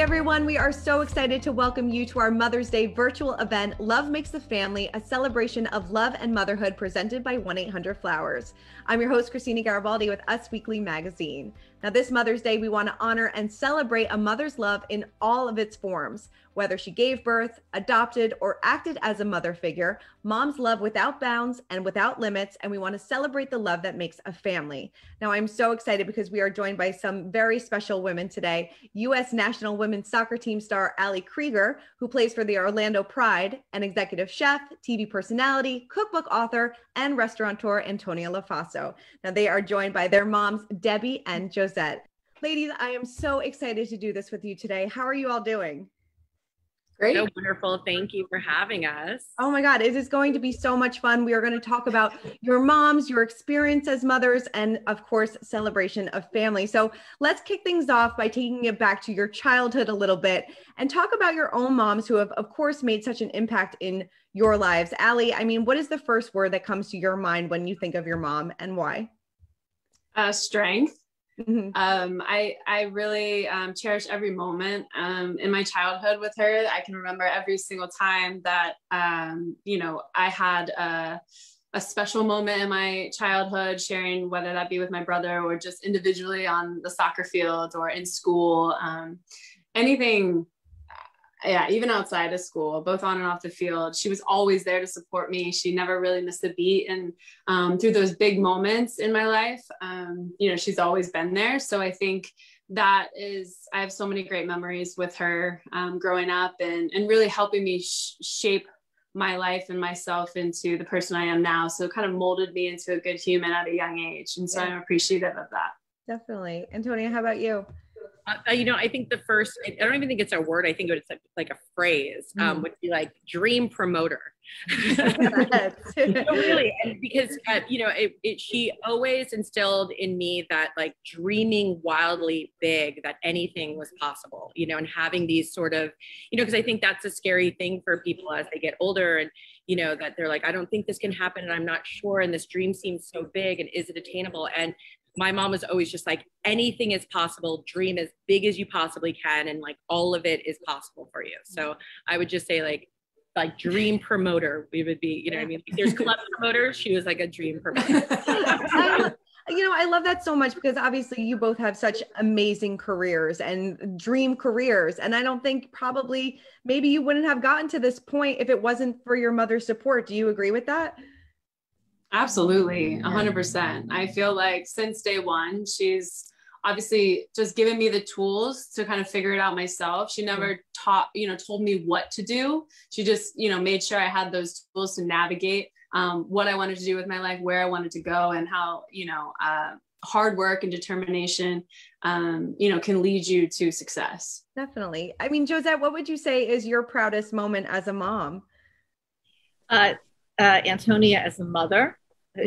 everyone. We are so excited to welcome you to our Mother's Day virtual event, Love Makes the Family, a celebration of love and motherhood presented by 1-800-Flowers. I'm your host, Christina Garibaldi with Us Weekly Magazine. Now, this Mother's Day, we want to honor and celebrate a mother's love in all of its forms. Whether she gave birth, adopted, or acted as a mother figure, moms love without bounds and without limits, and we want to celebrate the love that makes a family. Now, I'm so excited because we are joined by some very special women today. U.S. National Women's Soccer Team star Ali Krieger, who plays for the Orlando Pride, and executive chef, TV personality, cookbook author, and restaurateur Antonia Lofaso. Now, they are joined by their moms, Debbie and Josette. Ladies, I am so excited to do this with you today. How are you all doing? Great. So wonderful. Thank you for having us. Oh my God, it is going to be so much fun. We are going to talk about your moms, your experience as mothers, and of course, celebration of family. So let's kick things off by taking it back to your childhood a little bit and talk about your own moms who have, of course, made such an impact in your lives. Ali, I mean, what is the first word that comes to your mind when you think of your mom and why? Strength. Mm-hmm. I really cherish every moment in my childhood with her. I can remember every single time that, I had a special moment in my childhood, sharing, whether that be with my brother or just individually on the soccer field or in school, anything. Yeah, even outside of school, both on and off the field, she was always there to support me. She never really missed a beat. And through those big moments in my life, she's always been there. So I think I have so many great memories with her growing up and really helping me shape my life and myself into the person I am now. So it kind of molded me into a good human at a young age. And so I'm appreciative of that. Definitely. Antonia, how about you? I think the first, I don't even think it's a word. I think it's like a phrase, would be like dream promoter. Really, and because, she always instilled in me that like dreaming wildly big, that anything was possible, and having these sort of, because I think that's a scary thing for people as they get older and, that they're like, I don't think this can happen and I'm not sure. And this dream seems so big and is it attainable? And my mom was always just like, anything is possible, dream as big as you possibly can. And like, all of it is possible for you. So I would just say like dream promoter, we would be, like there's club promoters. She was like a dream promoter. I love that so much because obviously you both have such amazing careers and dream careers. And I don't think maybe you wouldn't have gotten to this point if it wasn't for your mother's support. Do you agree with that? Absolutely. 100%. I feel like since day one, she's obviously just given me the tools to kind of figure it out myself. She never told me what to do. She just, made sure I had those tools to navigate what I wanted to do with my life, where I wanted to go, and how, hard work and determination, can lead you to success. Definitely. I mean, Josette, what would you say is your proudest moment as a mom? Antonia as a mother,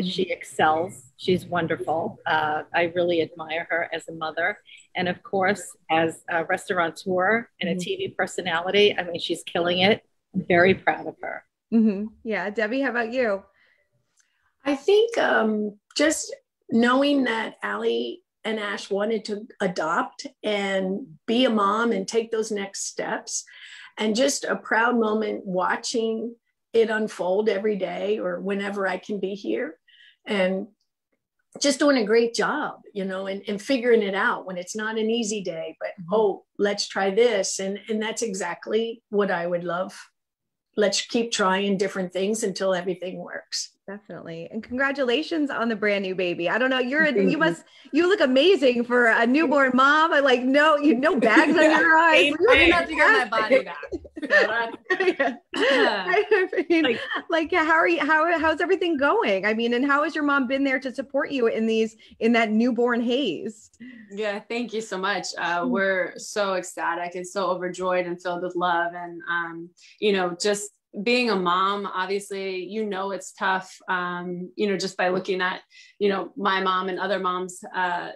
she excels. She's wonderful. I really admire her as a mother. And of course, as a restaurateur and a TV personality, I mean, she's killing it. I'm very proud of her. Mm-hmm. Yeah. Debbie, how about you? I think just knowing that Ali and Ash wanted to adopt and be a mom and take those next steps, and just a proud moment watching it unfold every day or whenever I can be here, and just doing a great job, and figuring it out when it's not an easy day, but, let's try this. And that's exactly what I would love. Let's keep trying different things until everything works. Definitely. And congratulations on the brand new baby. I don't know. You look amazing for a newborn mom. I like, no bags on your eyes. I have to get my body back. How's everything going? I mean, and how has your mom been there to support you in that newborn haze? Yeah, thank you so much. We're so ecstatic and so overjoyed and filled with love. And, just being a mom, obviously, it's tough, just by looking at, my mom and other moms,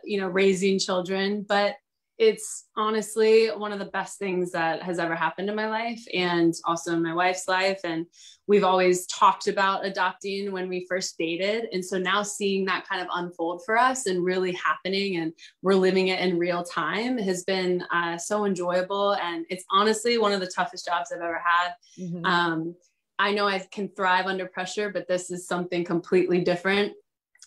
raising children. But, it's honestly one of the best things that has ever happened in my life, and also in my wife's life. And we've always talked about adopting when we first dated. And so now seeing that kind of unfold for us and really happening, and we're living it in real time, has been so enjoyable. And it's honestly one of the toughest jobs I've ever had. Mm-hmm. I know I can thrive under pressure, but this is something completely different.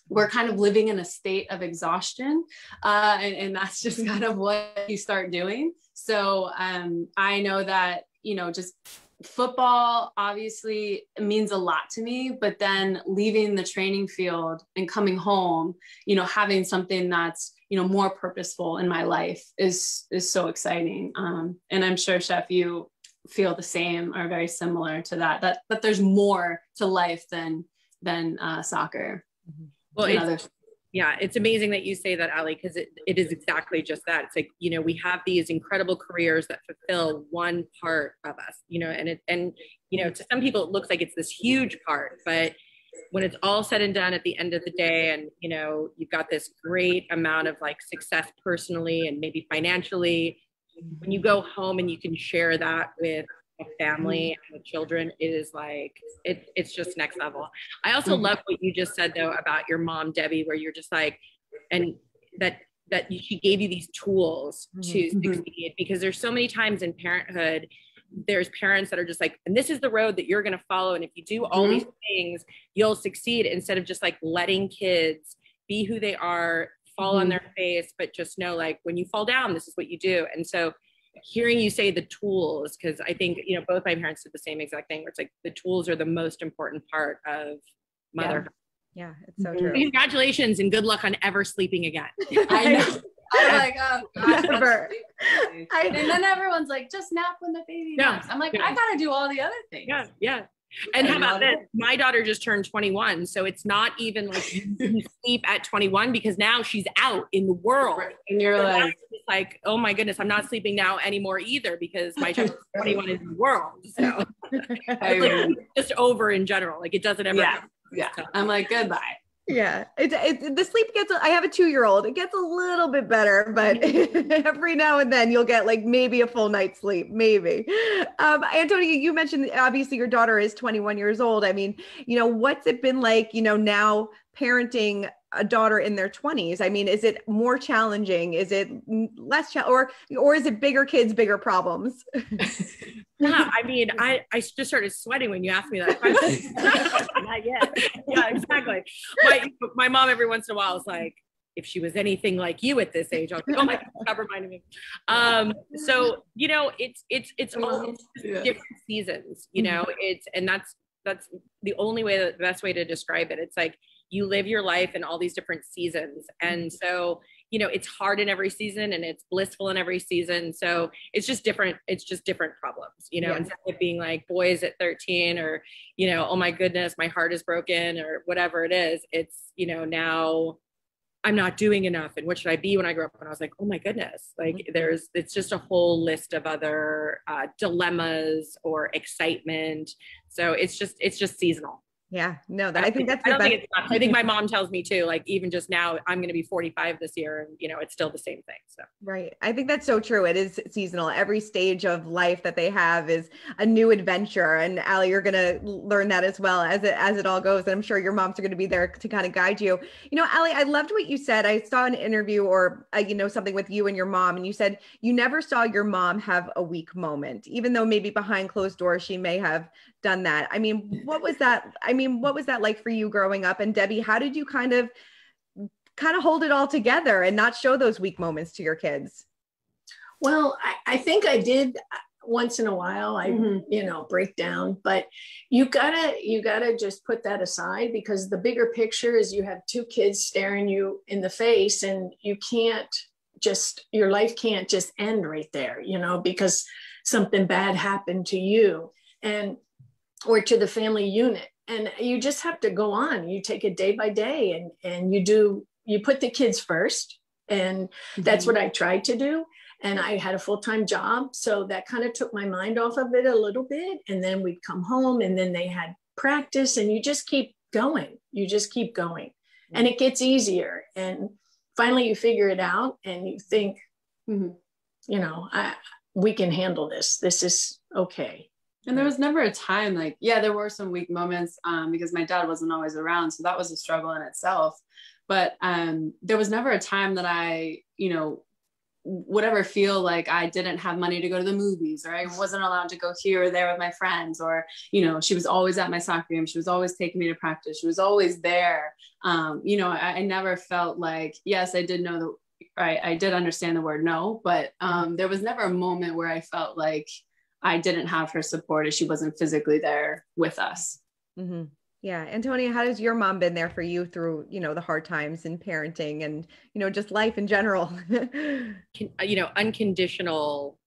We're kind of living in a state of exhaustion. And that's just kind of what you start doing. So I know that, you know, just football obviously means a lot to me, but then leaving the training field and coming home, you know, having something that's, you know, more purposeful in my life is so exciting. And I'm sure, Chef, you feel the same or very similar to that there's more to life than soccer. Well, it's amazing that you say that, Ali, because it is exactly just that. It's like, you know, we have these incredible careers that fulfill one part of us, you know, and you know, to some people it looks like it's this huge part, but when it's all said and done at the end of the day, and, you know, you've got this great amount of like success personally and maybe financially, when you go home and you can share that with a family and with children, it is like, it's just next level. I also love what you just said though about your mom, Debbie, where you're just like, and that she gave you these tools to succeed, because there's so many times in parenthood, there's parents that are just like, and this is the road that you're going to follow, and if you do all these things, you'll succeed, instead of just like letting kids be who they are, fall on their face, but just know, like, when you fall down, this is what you do. And so hearing you say the tools, because I think, you know, both my parents did the same exact thing, where it's like the tools are the most important part of motherhood. Yeah, it's so true. Congratulations and good luck on ever sleeping again. I know. I'm like, oh gosh. And then everyone's like, just nap when the baby naps. I'm like, I gotta do all the other things. Yeah. And how about this? My daughter just turned 21. So it's not even like you sleep at 21, because now she's out in the world. And you're like, oh my goodness, I'm not sleeping now anymore either, because my child is 21 in the world. So it's like just over in general. Like it doesn't ever happen. Yeah. I'm like, goodbye. Yeah, the sleep gets, I have a 2-year-old. It gets a little bit better, but every now and then you'll get like maybe a full night's sleep, maybe. Antonia, you mentioned obviously your daughter is 21 years old. I mean, you know, what's it been like, you know, now parenting a daughter in their 20s? I mean, is it more challenging? Is it less or is it bigger kids, bigger problems? Yeah, I mean, I just started sweating when you asked me that question. Not yet. Yeah, exactly. My mom every once in a while is like, if she was anything like you at this age, I was like, oh my God, stop reminding me. So, you know, it's all different seasons, you know, and that's the only way, the best way to describe it. It's like you live your life in all these different seasons. And so, you know, it's hard in every season and it's blissful in every season. So it's just different problems, you know, instead of being like boys at 13 or, you know, oh my goodness, my heart is broken or whatever it is. It's, you know, now I'm not doing enough. And what should I be when I grow up? And I was like, oh my goodness, like it's just a whole list of other dilemmas or excitement. So it's just seasonal. Yeah, no, I think that's I think my mom tells me too, like even just now I'm going to be 45 this year and, you know, it's still the same thing. So, right. I think that's so true. It is seasonal. Every stage of life that they have is a new adventure. And Ali, you're going to learn that as well as it all goes. And I'm sure your moms are going to be there to kind of guide you. You know, Ali, I loved what you said. I saw an interview or, you know, something with you and your mom, and you said you never saw your mom have a weak moment, even though maybe behind closed doors, she may have done that. I mean, what was that? What was that like for you growing up? And Debbie, how did you kind of hold it all together and not show those weak moments to your kids? Well, I think I did once in a while. I, you know, break down, but you gotta just put that aside, because the bigger picture is you have 2 kids staring you in the face, and your life can't just end right there, you know, because something bad happened to you or to the family unit. And you just have to go on. You take it day by day, and you put the kids first. And that's what I tried to do. And I had a full-time job. So that kind of took my mind off of it a little bit. And then we'd come home, and then they had practice, and you just keep going. And it gets easier. And finally you figure it out, and you think, we can handle this. This is okay. And there was never a time like, yeah, there were some weak moments because my dad wasn't always around. So that was a struggle in itself. But there was never a time that I, would ever feel like I didn't have money to go to the movies, or I wasn't allowed to go here or there with my friends, or, she was always at my soccer game. She was always taking me to practice. She was always there. I never felt like, yes, I did know I did understand the word no, but there was never a moment where I felt like I didn't have her support if she wasn't physically there with us. Mm-hmm. Yeah. Antonia, how has your mom been there for you through, the hard times in parenting and, just life in general? Unconditional,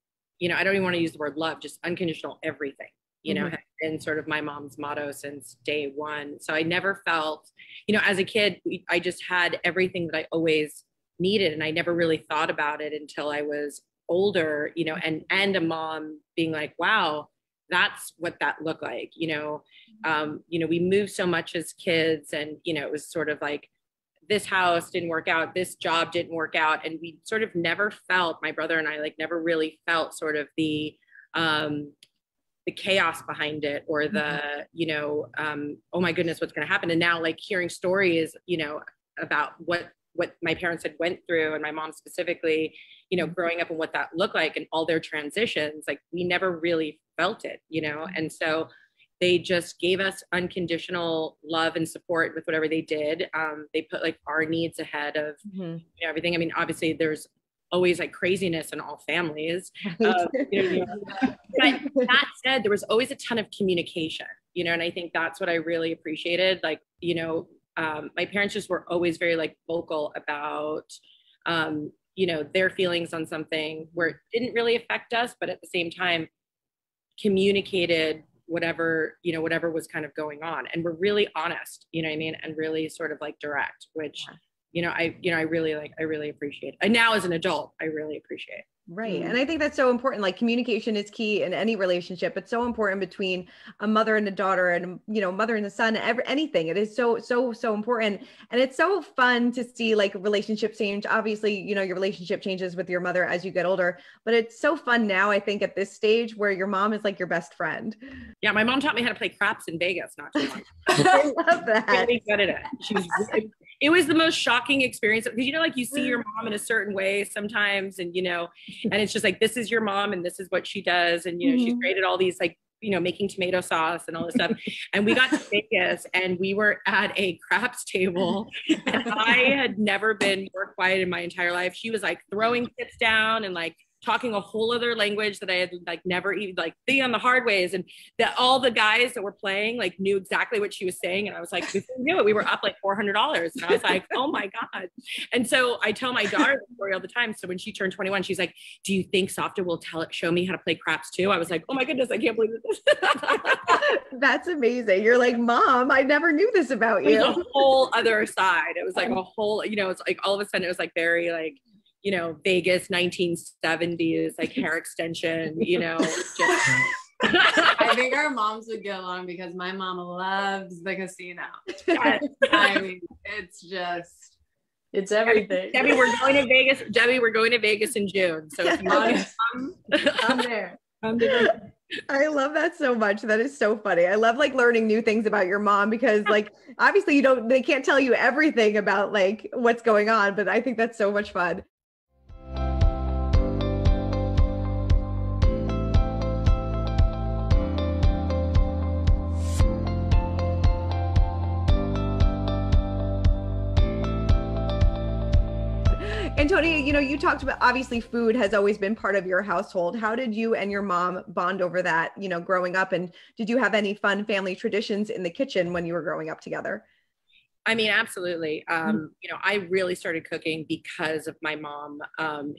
I don't even want to use the word love, just unconditional everything, has been sort of my mom's motto since day one. So I never felt, as a kid, I just had everything that I always needed. And I never really thought about it until I was older, and a mom being like, wow, that's what that looked like. We moved so much as kids, and, it was sort of like, this house didn't work out, this job didn't work out. And we sort of never felt, my brother and I never really felt sort of the chaos behind it, or the, oh my goodness, what's going to happen. And now hearing stories, about what my parents had went through, and my mom specifically, growing up and what that looked like and all their transitions, we never really felt it, and so they just gave us unconditional love and support with whatever they did. They put our needs ahead of everything. I mean, obviously there's always craziness in all families. But that said, there was always a ton of communication, and I think that's what I really appreciated. My parents just were always very vocal about, their feelings on something where it didn't really affect us, but at the same time communicated whatever was kind of going on, and we're really honest, and really sort of direct, which, I really appreciate. And now as an adult, I really appreciate. Right. And I think that's so important. Communication is key in any relationship. It's so important between a mother and a daughter, and, mother and a son, anything. It is so important. And it's so fun to see relationships change. Obviously, your relationship changes with your mother as you get older, but it's so fun now, I think, at this stage where your mom is your best friend. Yeah. My mom taught me how to play craps in Vegas not too long. I love that. Really good at it. It was the most shocking experience because, you see your mom in a certain way sometimes, and, and it's just this is your mom and this is what she does. And, she's great at all these, making tomato sauce and all this stuff. And we got to Vegas and we were at a craps table, and I had never been more quiet in my entire life. She was throwing chips down and talking a whole other language that I had never even be on the hard ways, and that all the guys that were playing knew exactly what she was saying, and I was before we knew it, we were up $400, and I was oh my god. And so I tell my daughter the story all the time. So when she turned 21, she's like, do you think Safta will show me how to play craps too? I was oh my goodness, I can't believe this. That's amazing. You're Mom, I never knew this about you. It was a whole other side. It was a whole, it's all of a sudden it was very Vegas 1970s, hair extension, just. I think our moms would get along because my mom loves the casino. I mean, it's everything. Debbie, we're going to Vegas in June. So if you want to come, I'm there. I love that so much. That is so funny. I love learning new things about your mom because obviously they can't tell you everything about what's going on, but I think that's so much fun. Antonia, you talked about, obviously food has always been part of your household. How did you and your mom bond over that, growing up? And did you have any fun family traditions in the kitchen when you were growing up together? I mean, absolutely. I really started cooking because of my mom.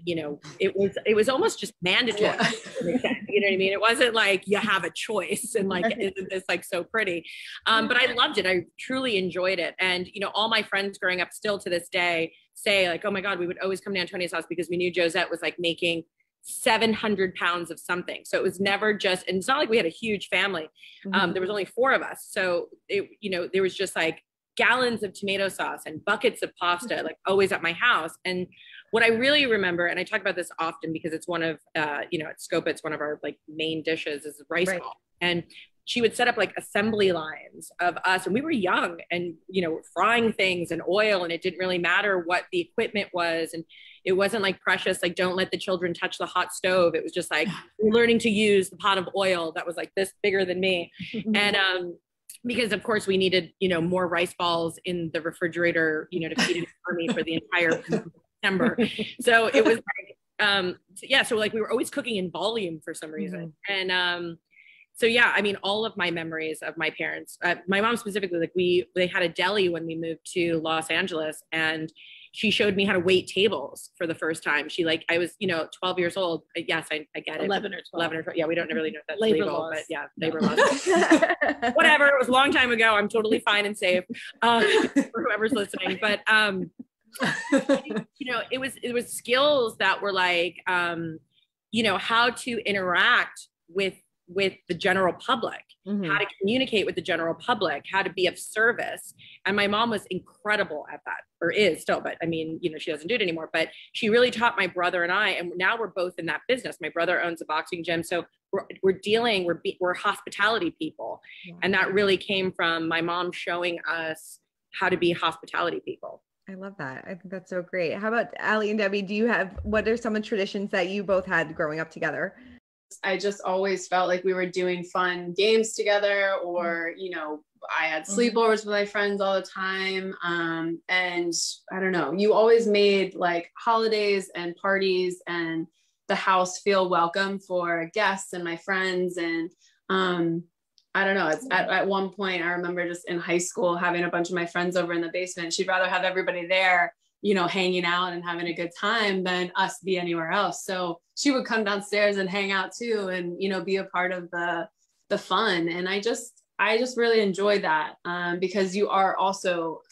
It was almost just mandatory. Yeah. You know what I mean? It wasn't you have a choice and isn't this so pretty? But I loved it. I truly enjoyed it. And, all my friends growing up still to this day say oh my God, we would always come to Antonia's house because we knew Josette was making 700 pounds of something. So it was never just, and it's not we had a huge family. There was only 4 of us. So it, there was just gallons of tomato sauce and buckets of pasta, always at my house. And what I really remember, and I talk about this often because it's one of, you know, at Scopa, it's one of our like main dishes is rice ball. And she would set up like assembly lines of us, and we were young and, you know, frying things in oil, and it didn't really matter what the equipment was. And it wasn't like precious, like don't let the children touch the hot stove. It was just like learning to use the pot of oil that was like this bigger than me. And because of course we needed, you know, more rice balls in the refrigerator, you know, to feed an army for the entire September. So it was like, yeah, so like we were always cooking in volume for some reason. And so yeah, I mean, all of my memories of my parents, my mom specifically, like they had a deli when we moved to Los Angeles, and she showed me how to wait tables for the first time. She like, I was, you know, 12 years old. Yes, I get it. 11 or 12. 11 or 12. Yeah, we don't really know if that's Labor legal, laws. but yeah, labor laws. Whatever, it was a long time ago. I'm totally fine and safe for whoever's listening. But, you know, it was skills that were like, you know, how to interact with the general public, how to communicate with the general public, how to be of service. And my mom was incredible at that, or is still, but I mean, you know, she doesn't do it anymore, but she really taught my brother and I, and now we're both in that business. My brother owns a boxing gym. So we're hospitality people. Yeah. And that really came from my mom showing us how to be hospitality people. I love that. I think that's so great. How about Allie and Debbie? What are some of the traditions that you both had growing up together? I just always felt like we were doing fun games together, or, you know, I had sleepovers with my friends all the time. And I don't know, you always made like holidays and parties and the house feel welcome for guests and my friends. And I don't know, it's at one point, I remember just in high school having a bunch of my friends over in the basement. She'd rather have everybody there, you know, hanging out and having a good time than us be anywhere else. So she would come downstairs and hang out too, and, you know, be a part of the fun. And I just really enjoy that because you are also,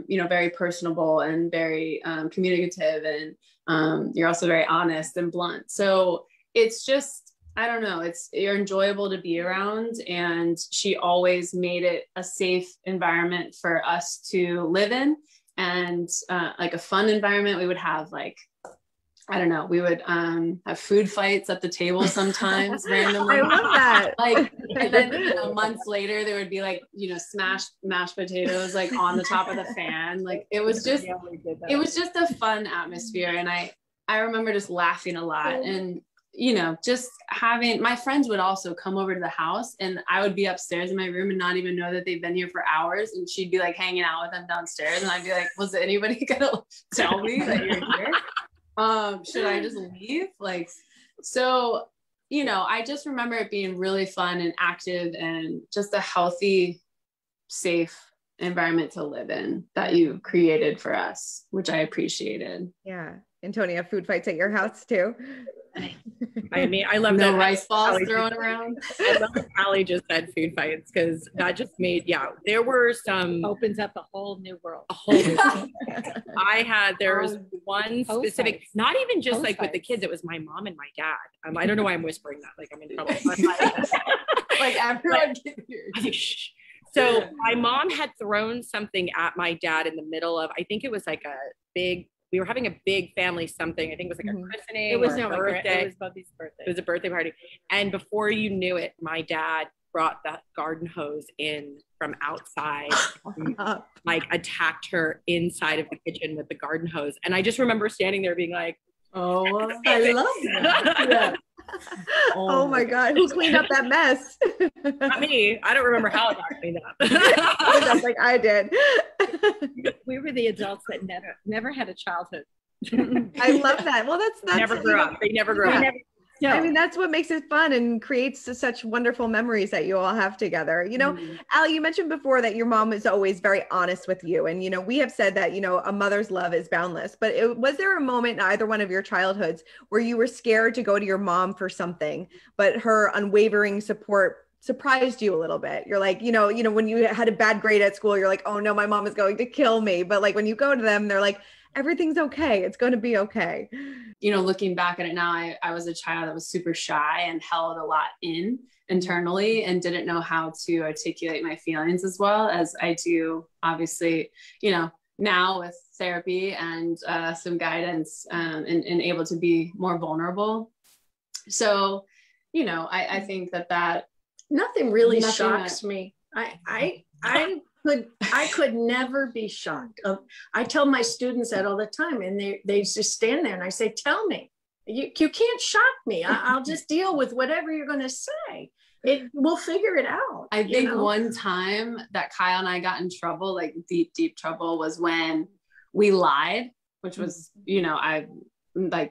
you know, very personable and very communicative, and you're also very honest and blunt. So it's just, I don't know, you're enjoyable to be around. And she always made it a safe environment for us to live in. And like a fun environment. We would have like, I don't know, we would have food fights at the table sometimes randomly. I love that. Like, and then, you know, months later there would be like, you know, smashed mashed potatoes like on the top of the fan. Like it was just a fun atmosphere. And I remember just laughing a lot, and, you know, just having my friends would also come over to the house, and I would be upstairs in my room and not even know that they've been here for hours. And she'd be like hanging out with them downstairs. And I'd be like, was anybody gonna tell me that you're here? Should I just leave? Like, so, you know, I just remember it being really fun and active and just a healthy, safe environment to live in that you created for us, which I appreciated. Yeah. Antonia, food fights at your house too? I mean, I love no that rice balls thrown around. I love that Allie just said food fights, because that just made, there were some, opens up a whole new world. A whole new world. There was one specific, fights. Not even just like with the kids, it was my mom and my dad. I don't know why I'm whispering that, like I'm in trouble. Like everyone can hear. So my mom had thrown something at my dad in the middle of, I think it was like we were having a big family something. I think it was like a christening. It was a birthday. It was Bubby's birthday. It was a birthday party. And before you knew it, my dad brought that garden hose in from outside, like attacked her inside of the kitchen with the garden hose. And I just remember standing there being like, oh, I love that. Yeah. Oh my God. Who cleaned up that mess? Not me. I don't remember how it got cleaned up. I was like, I did. We were the adults that never had a childhood. I love that. Well, that's never grew up. They never grew up. No. I mean, that's what makes it fun and creates such wonderful memories that you all have together. You know, Allie, you mentioned before that your mom is always very honest with you. And, you know, we have said that, you know, a mother's love is boundless. But was there a moment in either one of your childhoods where you were scared to go to your mom for something, but her unwavering support surprised you a little bit? You're like, you know, when you had a bad grade at school, you're like, oh no, my mom is going to kill me. But like when you go to them, they're like, everything's okay. It's going to be okay. You know, looking back at it now, I was a child that was super shy and held a lot in internally and didn't know how to articulate my feelings as well as I do, obviously, you know, now with therapy and some guidance, and able to be more vulnerable. So, you know, I think that nothing really shocks me. I could never be shocked. I tell my students that all the time, and they just stand there and I say, tell me, you can't shock me. I'll just deal with whatever you're going to say. We'll figure it out. I think one time that Kyle and I got in trouble, like deep trouble, was when we lied, which was, you know, I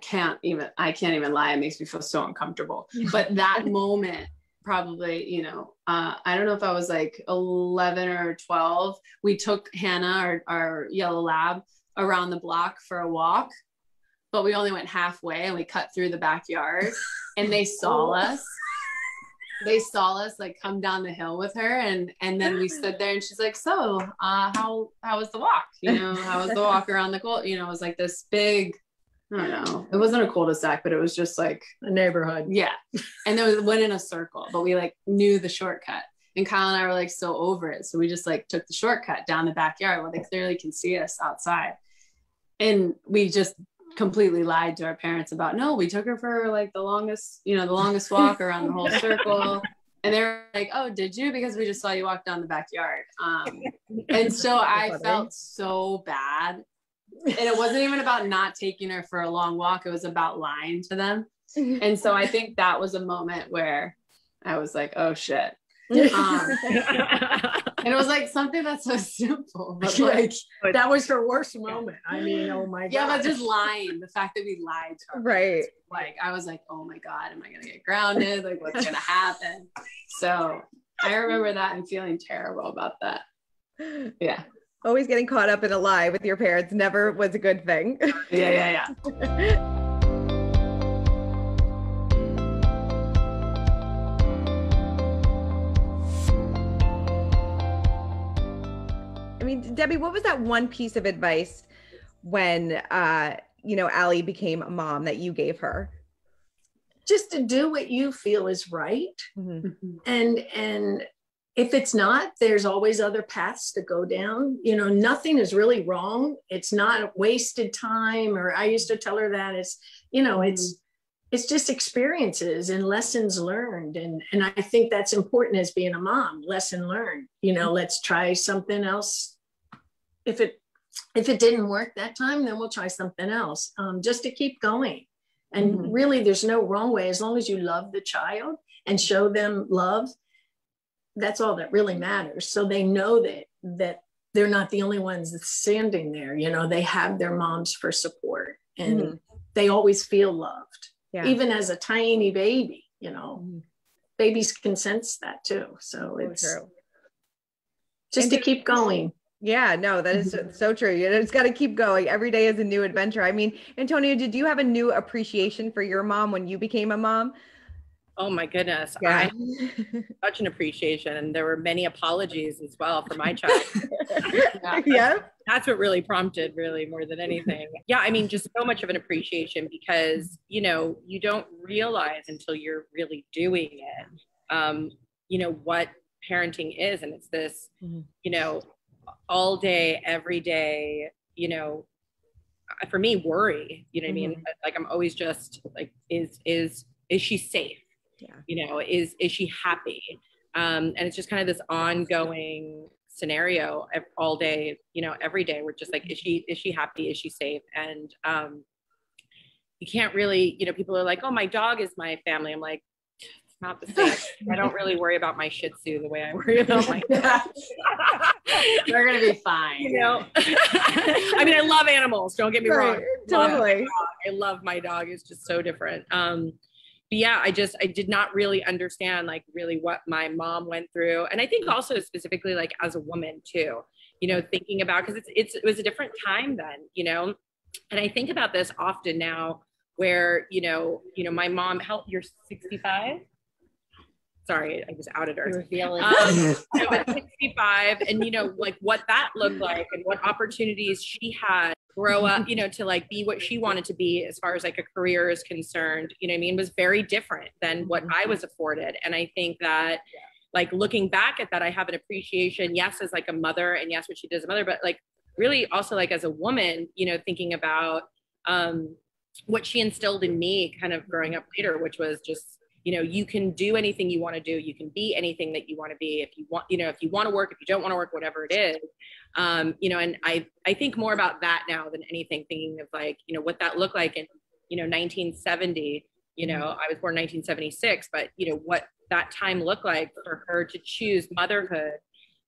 can't even lie. It makes me feel so uncomfortable. But that moment, probably, you know, I don't know if I was like 11 or 12. We took Hannah, our yellow lab, around the block for a walk, but we only went halfway and we cut through the backyard, and they saw us. They saw us like come down the hill with her, and then we stood there, and she's like, so how was the walk? You know, how was the walk around the cul? You know, it was like this big, I don't know, it wasn't a cul-de-sac, but it was just like a neighborhood. Yeah. And went in a circle, but we like knew the shortcut, and Kyle and I were like so over it, so we just like took the shortcut down the backyard where they clearly can see us outside, and we just completely lied to our parents about, no, we took her for like the longest walk around the whole circle. And they were like, oh, did you? Because we just saw you walk down the backyard. And so I felt so bad. And it wasn't even about not taking her for a long walk. It was about lying to them. And so I think that was a moment where I was like, oh shit. And it was like something that's so simple, but like that was her worst moment. I mean, oh my god. Yeah, but just lying, the fact that we lied to her, right? Like I was like, oh my god, am I gonna get grounded? Like what's gonna happen? So I remember that and feeling terrible about that. Yeah. Always getting caught up in a lie with your parents never was a good thing. Yeah. I mean, Debbie, what was that one piece of advice when, you know, Allie became a mom that you gave her? Just to do what you feel is right. Mm-hmm. And if it's not, there's always other paths to go down. You know, nothing is really wrong. It's not wasted time. Or I used to tell her that it's, you know, it's just experiences and lessons learned. And I think that's important as being a mom, lesson learned. You know, let's try something else. If it didn't work that time, then we'll try something else, just to keep going. And really, there's no wrong way. As long as you love the child and show them love, that's all that really matters. So they know that they're not the only ones that's standing there. You know, they have their moms for support, and they always feel loved. Yeah. Even as a tiny baby, you know, babies can sense that too. So it's true. Just to keep going. Yeah, no, that is so true. You know, it's got to keep going. Every day is a new adventure. I mean, Antonia, did you have a new appreciation for your mom when you became a mom? Oh my goodness. Yeah. I had such an appreciation, and there were many apologies as well for my child. Yeah. That's what really prompted, really, more than anything. Yeah, I mean, just so much of an appreciation because, you know, you don't realize until you're really doing it, you know, what parenting is. And it's this, you know, all day, every day, you know, for me, worry, you know what I mean? Like, I'm always just like, is she safe? Yeah. You know, is she happy? And it's just kind of this ongoing scenario all day, you know, every day. We're just like, is she happy? Is she safe? And you can't really, you know, people are like, oh, my dog is my family. I'm like, it's not the same. I don't really worry about my Shih Tzu the way I worry about my dog. They're gonna be fine. You know, I mean, I love animals. Don't get me wrong. Totally. I love my dog. It's just so different. But yeah, I did not really understand like really what my mom went through. And I think also specifically like as a woman too, you know, thinking about, because it was a different time then, you know, and I think about this often now where, you know, my mom, you're 65? Sorry, I just outed her. But 65, and you know, like what that looked like and what opportunities she had grow up, you know, to like be what she wanted to be as far as like a career is concerned, you know what I mean, was very different than what I was afforded. And I think that like looking back at that, I have an appreciation, yes, as like a mother, and yes, what she did as a mother, but like really also like as a woman, you know, thinking about what she instilled in me kind of growing up later, which was just, you know, you can do anything you want to do. You can be anything that you want to be. If you want, you know, if you want to work, if you don't want to work, whatever it is, you know, and I think more about that now than anything, thinking of like, you know, what that looked like in, you know, 1970, you know, I was born in 1976, but, you know, what that time looked like for her to choose motherhood,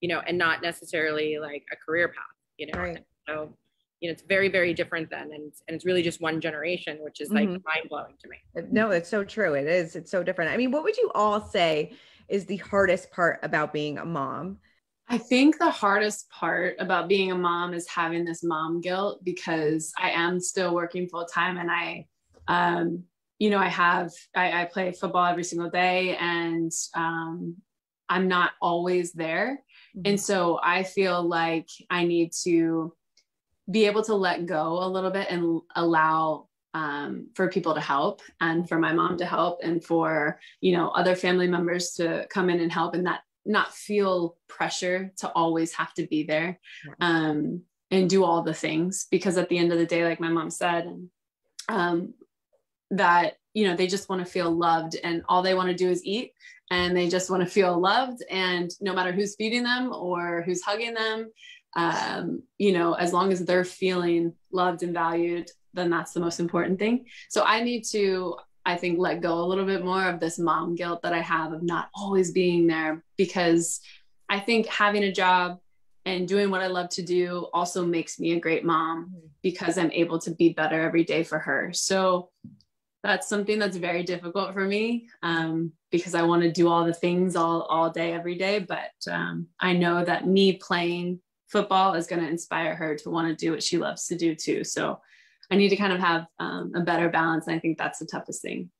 you know, and not necessarily like a career path, you know. Right. So, you know, it's very, very different then. And it's really just one generation, which is like mind blowing to me. No, it's so true. It is. It's so different. I mean, what would you all say is the hardest part about being a mom? I think the hardest part about being a mom is having this mom guilt, because I am still working full time, and you know, I play football every single day, and I'm not always there. And so I feel like I need to be able to let go a little bit and allow for people to help, and for my mom to help, and for, you know, other family members to come in and help, and not feel pressure to always have to be there and do all the things, because at the end of the day, like my mom said, that, you know, they just want to feel loved, and all they want to do is eat, and they just want to feel loved, and no matter who's feeding them or who's hugging them, you know, as long as they're feeling loved and valued, then that's the most important thing. So I need to, I think, let go a little bit more of this mom guilt that I have of not always being there, because I think having a job and doing what I love to do also makes me a great mom, because I'm able to be better every day for her. So that's something that's very difficult for me, because I want to do all the things all day, every day. But I know that me playing football is going to inspire her to want to do what she loves to do too. So I need to kind of have a better balance. And I think that's the toughest thing.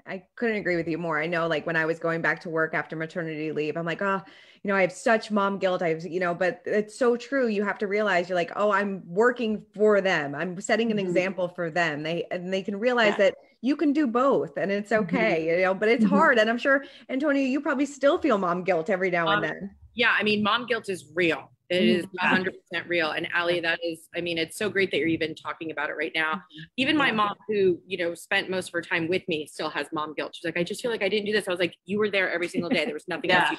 I couldn't agree with you more. I know, like when I was going back to work after maternity leave, I'm like, oh, you know, I have such mom guilt. you know, but it's so true. You have to realize you're like, oh, I'm working for them. I'm setting an example for them. They can realize that you can do both, and it's okay, you know, but it's hard. And I'm sure, Antonia, you probably still feel mom guilt every now and then. Yeah. I mean, mom guilt is real. It is 100% real. And Allie, that is, I mean, it's so great that you're even talking about it right now. Even my mom, who, you know, spent most of her time with me, still has mom guilt. She's like, I just feel like I didn't do this. I was like, you were there every single day. There was nothing else.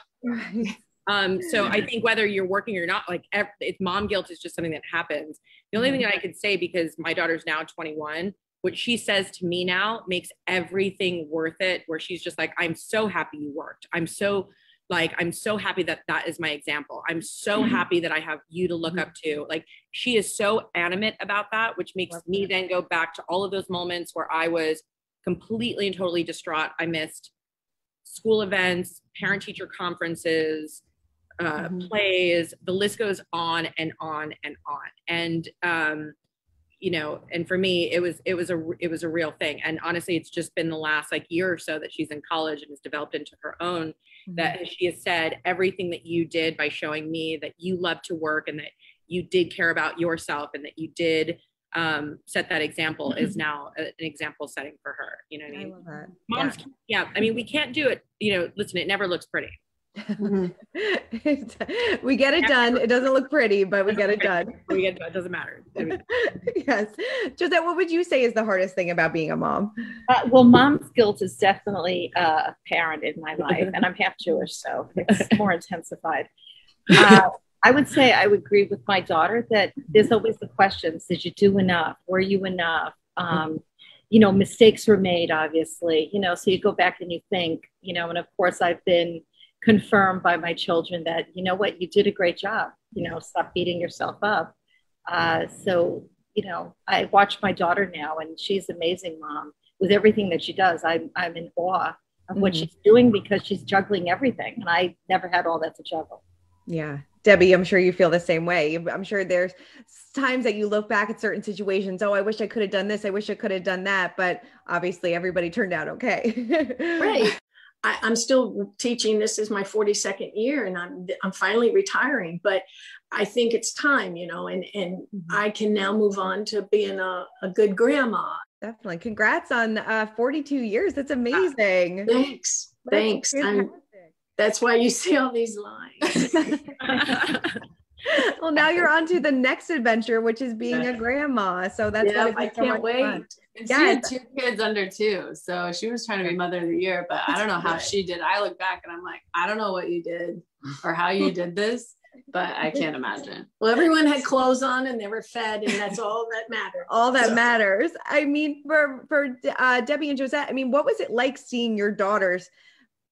So I think whether you're working or not, like it's mom guilt is just something that happens. The only thing that I could say, because my daughter's now 21, what she says to me now makes everything worth it, where she's just like, I'm so happy you worked. I'm so happy that that is my example. I'm so happy that I have you to look up to. Like, she is so animate about that, which makes me then go back to all of those moments where I was completely and totally distraught. I missed school events, parent teacher conferences, plays, the list goes on and on and on. And, you know, and for me, it was a real thing. And honestly, it's just been the last like year or so that she's in college and has developed into her own, that she has said everything that you did by showing me that you love to work and that you did care about yourself and that you did set that example is now an example setting for her. You know what I mean? I love that. Moms, I mean, we can't do it. You know, listen, it never looks pretty. We get it done. It doesn't look pretty, but we get it done. It doesn't matter. Yes. Josette, what would you say is the hardest thing about being a mom? Well, mom's guilt is definitely apparent in my life, and I'm half Jewish, so it's more intensified. I would say I would agree with my daughter that there's always the questions: did you do enough? Were you enough? You know, mistakes were made, obviously. You know, so you go back and you think, you know, and of course I've been confirmed by my children that, you know what, you did a great job, you know, stop beating yourself up. So, you know, I watch my daughter now, and she's an amazing mom with everything that she does. I'm in awe of what she's doing, because she's juggling everything. And I never had all that to juggle. Yeah. Debbie, I'm sure you feel the same way. I'm sure there's times that you look back at certain situations. Oh, I wish I could have done this. I wish I could have done that. But obviously everybody turned out okay. Right. I'm still teaching. This is my 42nd year, and I'm finally retiring, but I think it's time, you know, and I can now move on to being a good grandma. Definitely. Congrats on 42 years. That's amazing. Thanks. That's why you see all these lines. Well, now you're on to the next adventure, which is being a grandma. So that's Yeah, gonna be I so much can't wait. fun. And she had 2 kids under 2. So she was trying to be mother of the year, but I don't know how she did. I look back and I'm like, I don't know what you did or how you did this, but I can't imagine. Well, everyone had clothes on and they were fed, and that's all that mattered. All that matters. I mean, for Debbie and Josette, I mean, what was it like seeing your daughters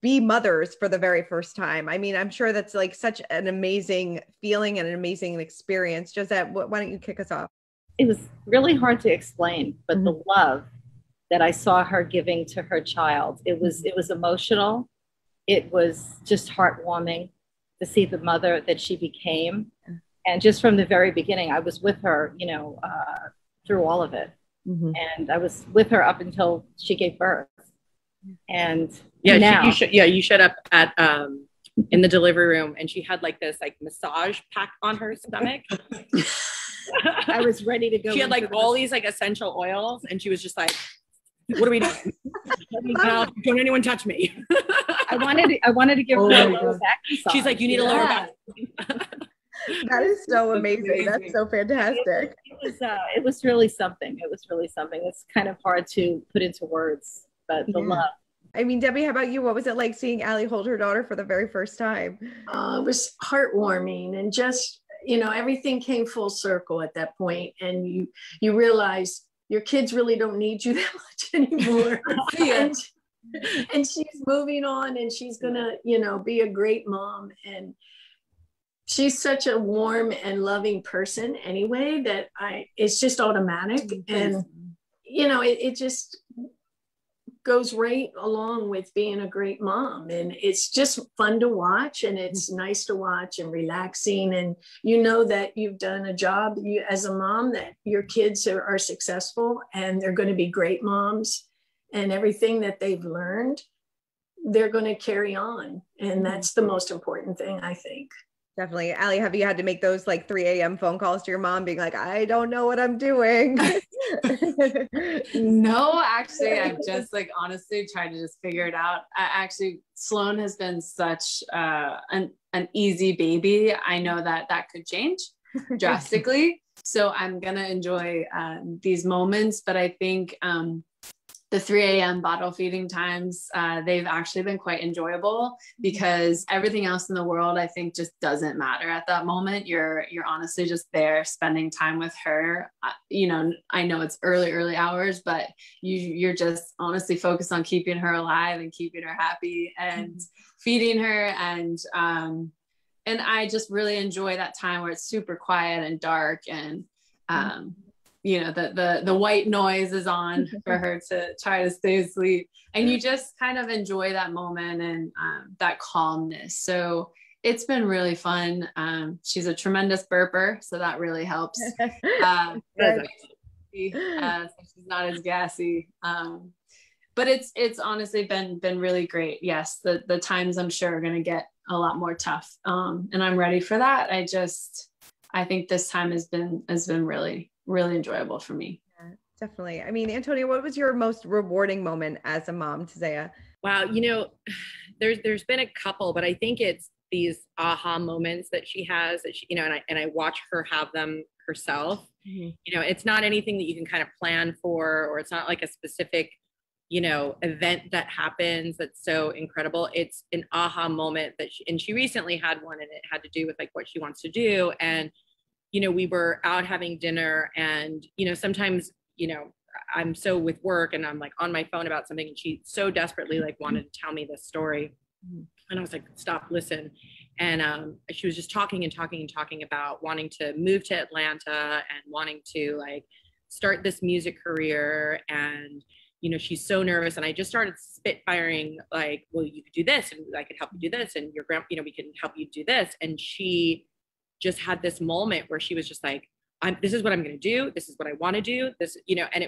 be mothers for the very first time? I mean, I'm sure that's like such an amazing feeling and an amazing experience. Josette, why don't you kick us off? It was really hard to explain, but the love that I saw her giving to her child, it was emotional. It was just heartwarming to see the mother that she became. And just from the very beginning, I was with her, through all of it. And I was with her up until she gave birth. And now, you showed up at in the delivery room, and she had like this like massage pack on her stomach. I was ready to go. She had like all these like essential oils, and she was just like, "What are we doing? Don't anyone touch me." I wanted to give her a lower back massage. She's like, "You need a lower back." That is so amazing. That's so fantastic. It was really something. It was really something. It's kind of hard to put into words, but the love. I mean, Debbie, how about you? What was it like seeing Allie hold her daughter for the very first time? It was heartwarming, and just, everything came full circle at that point. And you realize your kids really don't need you that much anymore. and she's moving on, and she's gonna, be a great mom. And she's such a warm and loving person anyway, that it's just automatic. And, it just goes right along with being a great mom. And it's just fun to watch, and it's nice to watch and relaxing. And that you've done a job as a mom, that your kids are successful, and they're going to be great moms, and everything that they've learned, they're going to carry on. And that's the most important thing, I think. Definitely. Allie, have you had to make those like 3 a.m. phone calls to your mom being like, I don't know what I'm doing? No, actually, I've just honestly tried to just figure it out. Sloan has been such an easy baby. I know that could change drastically. So I'm going to enjoy these moments. But I think the 3 a.m. bottle feeding times, they've actually been quite enjoyable, because everything else in the world, I think, just doesn't matter at that moment. You're honestly just there spending time with her. I know it's early hours, but you're just honestly focused on keeping her alive and keeping her happy and feeding her. And I just really enjoy that time where it's super quiet and dark, and the white noise is on for her to try to stay asleep, and you just kind of enjoy that moment and that calmness. So it's been really fun. She's a tremendous burper, so that really helps. So she's not as gassy. But it's honestly been really great. Yes, the times I'm sure are going to get a lot more tough, and I'm ready for that. I think this time has been really enjoyable for me. Yeah, definitely. I mean, Antonia, what was your most rewarding moment as a mom to Zaya? Wow, there's been a couple, but I think it's these aha moments that she has, that she, and I watch her have them herself. It's not anything that you can kind of plan for, or it's not like a specific event that happens that's so incredible. It's an aha moment that she recently had one, and it had to do with like what she wants to do. And we were out having dinner, and sometimes I'm so with work, and I'm like on my phone about something, and she so desperately like wanted to tell me this story, and I was like, stop, listen. And she was just talking about wanting to move to Atlanta and wanting to like start this music career. And she's so nervous. And I just started spitfiring like, well, you could do this, and I could help you do this, and your we can help you do this. And she just had this moment where she was just like, this is what I'm going to do. This is what I want to do. This, and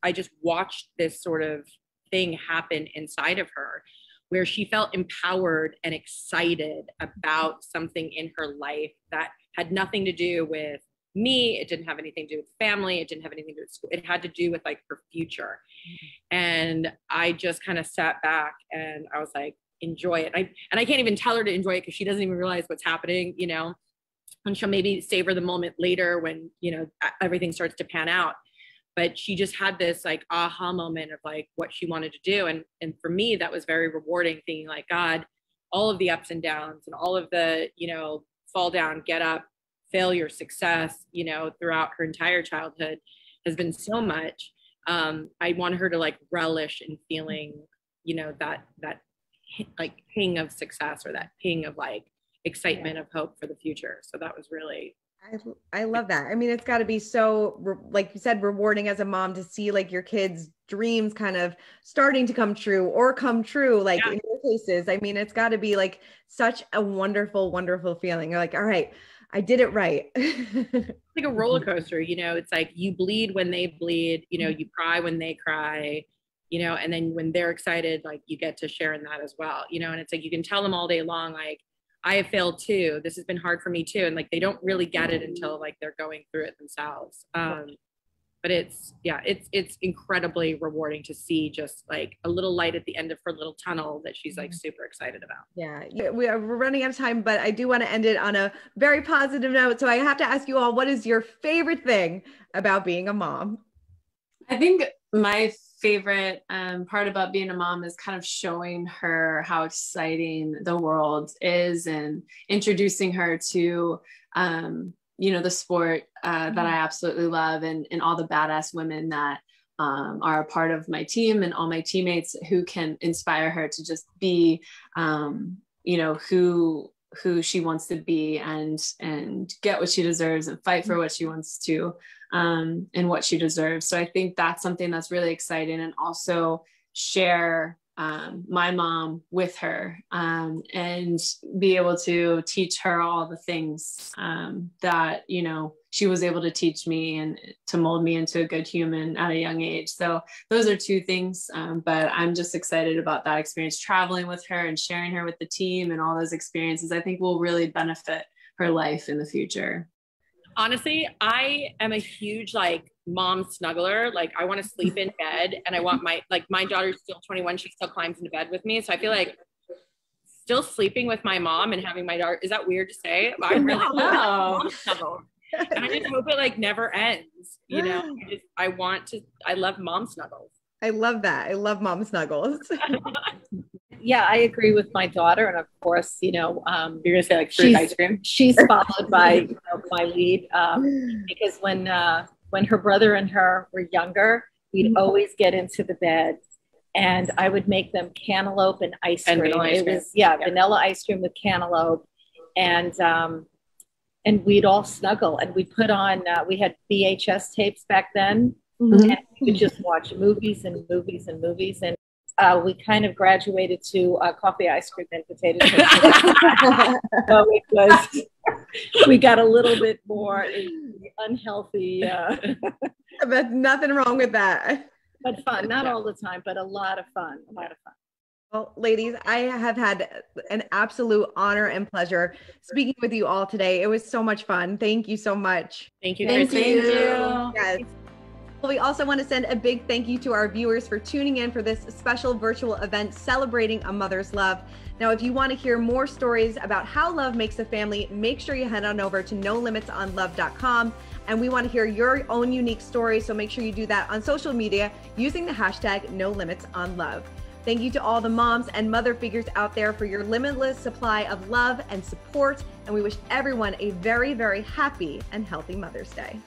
I just watched this sort of thing happen inside of her, where she felt empowered and excited about something in her life that had nothing to do with me. It didn't have anything to do with family. It didn't have anything to do with school. It had to do with like her future. And I just kind of sat back, and I was like, enjoy it. I can't even tell her to enjoy it, because she doesn't even realize what's happening, and she'll maybe savor the moment later when, you know, everything starts to pan out. But she just had this like aha moment of like what she wanted to do. And for me, that was very rewarding, thinking like, God, all of the ups and downs and all of the, you know, fall down, get up, failure, success, you know, throughout her entire childhood has been so much. I want her to like relish in feeling, you know, that like ping of success, or that ping of like excitement of hope for the future. So that was really, I love that. I mean, it's got to be so, like you said, rewarding as a mom to see like your kids' dreams kind of starting to come true or come true, like in your cases. I mean, it's got to be like such a wonderful, wonderful feeling. You're like, all right, I did it right. like a roller coaster, you know, it's like you bleed when they bleed, you know, you cry when they cry, you know, and then when they're excited, like you get to share in that as well, you know, and it's like, you can tell them all day long, like, I have failed too. This has been hard for me too. And like, they don't really get it until like they're going through it themselves. But it's incredibly rewarding to see just like a little light at the end of her little tunnel that she's like super excited about. Yeah, we're running out of time, but I do want to end it on a very positive note. So I have to ask you all, what is your favorite thing about being a mom? I think my favorite part about being a mom is kind of showing her how exciting the world is and introducing her to, you know, the sport that I absolutely love, and all the badass women that are a part of my team, and all my teammates who can inspire her to just be, you know, who she wants to be, and get what she deserves and fight for what she wants to, and what she deserves. So I think that's something that's really exciting, and also share my mom with her, and be able to teach her all the things that, you know, she was able to teach me, and to mold me into a good human at a young age. So those are two things, but I'm just excited about that experience, traveling with her and sharing her with the team, and all those experiences I think will really benefit her life in the future. Honestly, I am a huge like mom snuggler. Like I want to sleep in bed, and I want my daughter's still 21. She still climbs into bed with me. So I feel like still sleeping with my mom and having my daughter, is that weird to say? I really mom snuggle. And I just hope it like never ends. You know, I love mom snuggles. I love that. I love mom snuggles. Yeah, I agree with my daughter. And of course, you know, you're gonna say like fruit ice cream. She's followed by, you know, my lead, because when her brother and her were younger, we'd always get into the bed, and I would make them cantaloupe and ice cream. It was vanilla ice cream with cantaloupe, and we'd all snuggle, and we'd put on. We had VHS tapes back then, and we could just watch movies and movies and movies, and we kind of graduated to coffee, ice cream, and potato chips. So it was, we got a little bit more unhealthy. But nothing wrong with that. But fun, not all the time, but a lot of fun, Well, ladies, I have had an absolute honor and pleasure speaking with you all today. It was so much fun. Thank you so much. Thank you. Thank you. Yes. We also want to send a big thank you to our viewers for tuning in for this special virtual event celebrating a mother's love. Now, if you want to hear more stories about how love makes a family, make sure you head on over to NoLimitsOnLove.com. And we want to hear your own unique story. So make sure you do that on social media using the hashtag NoLimitsOnLove. Thank you to all the moms and mother figures out there for your limitless supply of love and support. And we wish everyone a very, very happy and healthy Mother's Day.